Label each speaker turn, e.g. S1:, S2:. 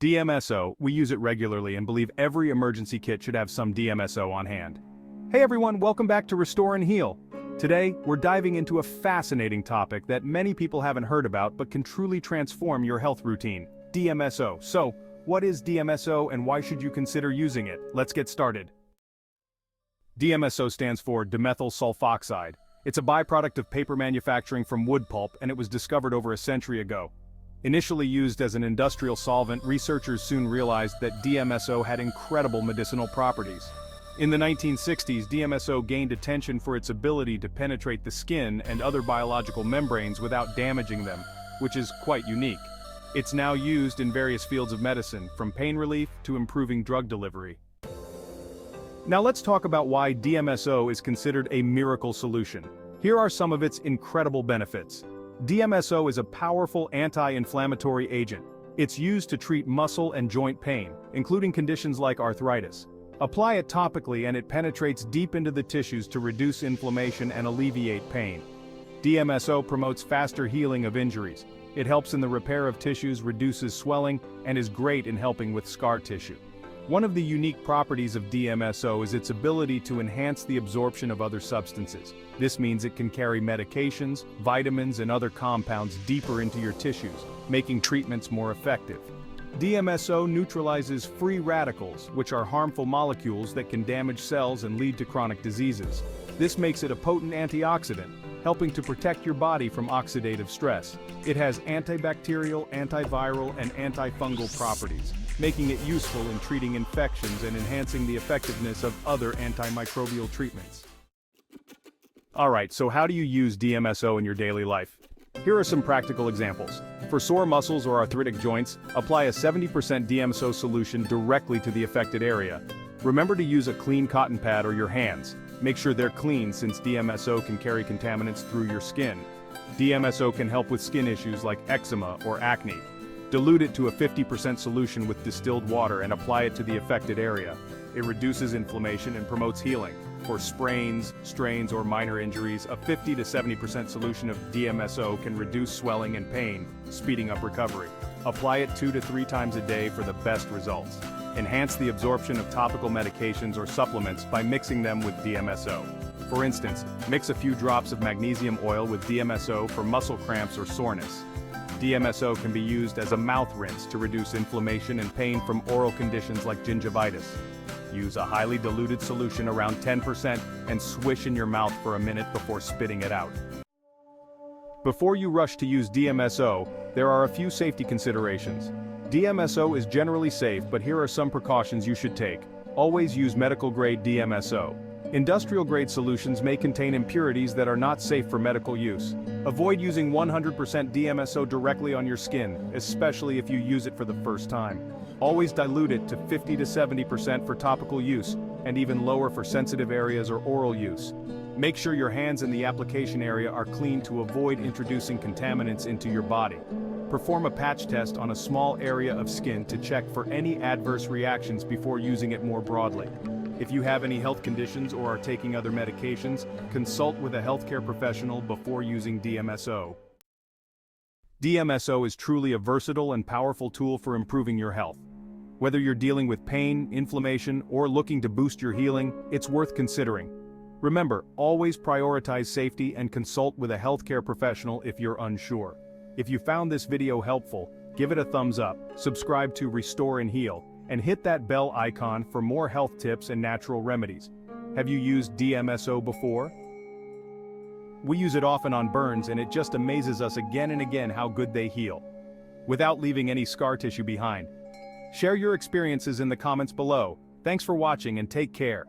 S1: DMSO, we use it regularly and believe every emergency kit should have some DMSO on hand. Hey everyone, welcome back to Restore and Heal. Today, we're diving into a fascinating topic that many people haven't heard about but can truly transform your health routine: DMSO. So, what is DMSO and why should you consider using it? Let's get started. DMSO stands for Dimethyl Sulfoxide. It's a byproduct of paper manufacturing from wood pulp, and it was discovered over a century ago. Initially used as an industrial solvent, researchers soon realized that DMSO had incredible medicinal properties. In the 1960s, DMSO gained attention for its ability to penetrate the skin and other biological membranes without damaging them, which is quite unique. It's now used in various fields of medicine, from pain relief to improving drug delivery. Now let's talk about why DMSO is considered a miracle solution. Here are some of its incredible benefits. DMSO is a powerful anti-inflammatory agent. It's used to treat muscle and joint pain, including conditions like arthritis. Apply it topically and it penetrates deep into the tissues to reduce inflammation and alleviate pain. DMSO promotes faster healing of injuries. It helps in the repair of tissues, reduces swelling, and is great in helping with scar tissue. One of the unique properties of DMSO is its ability to enhance the absorption of other substances. This means it can carry medications, vitamins, and other compounds deeper into your tissues, making treatments more effective. DMSO neutralizes free radicals, which are harmful molecules that can damage cells and lead to chronic diseases. This makes it a potent antioxidant, helping to protect your body from oxidative stress. It has antibacterial, antiviral, and antifungal properties, making it useful in treating infections and enhancing the effectiveness of other antimicrobial treatments. Alright, so how do you use DMSO in your daily life? Here are some practical examples. For sore muscles or arthritic joints, apply a 70% DMSO solution directly to the affected area. Remember to use a clean cotton pad or your hands. Make sure they're clean since DMSO can carry contaminants through your skin. DMSO can help with skin issues like eczema or acne. Dilute it to a 50% solution with distilled water and apply it to the affected area. It reduces inflammation and promotes healing. For sprains, strains, or minor injuries, a 50 to 70% solution of DMSO can reduce swelling and pain, speeding up recovery. Apply it 2 to 3 times a day for the best results. Enhance the absorption of topical medications or supplements by mixing them with DMSO. For instance, mix a few drops of magnesium oil with DMSO for muscle cramps or soreness. DMSO can be used as a mouth rinse to reduce inflammation and pain from oral conditions like gingivitis. Use a highly diluted solution around 10% and swish in your mouth for a minute before spitting it out. Before you rush to use DMSO, there are a few safety considerations. DMSO is generally safe, but here are some precautions you should take. Always use medical-grade DMSO. Industrial-grade solutions may contain impurities that are not safe for medical use. Avoid using 100% DMSO directly on your skin, especially if you use it for the first time. Always dilute it to 50 to 70% for topical use, and even lower for sensitive areas or oral use. Make sure your hands in the application area are clean to avoid introducing contaminants into your body. Perform a patch test on a small area of skin to check for any adverse reactions before using it more broadly. If you have any health conditions or are taking other medications, consult with a healthcare professional before using DMSO. DMSO is truly a versatile and powerful tool for improving your health. Whether you're dealing with pain, inflammation, or looking to boost your healing, it's worth considering. Remember, always prioritize safety and consult with a healthcare professional if you're unsure. If you found this video helpful, give it a thumbs up, subscribe to Restore and Heal, and hit that bell icon for more health tips and natural remedies. Have you used DMSO before? We use it often on burns, and it just amazes us again and again how good they heal, without leaving any scar tissue behind. Share your experiences in the comments below. Thanks for watching and take care.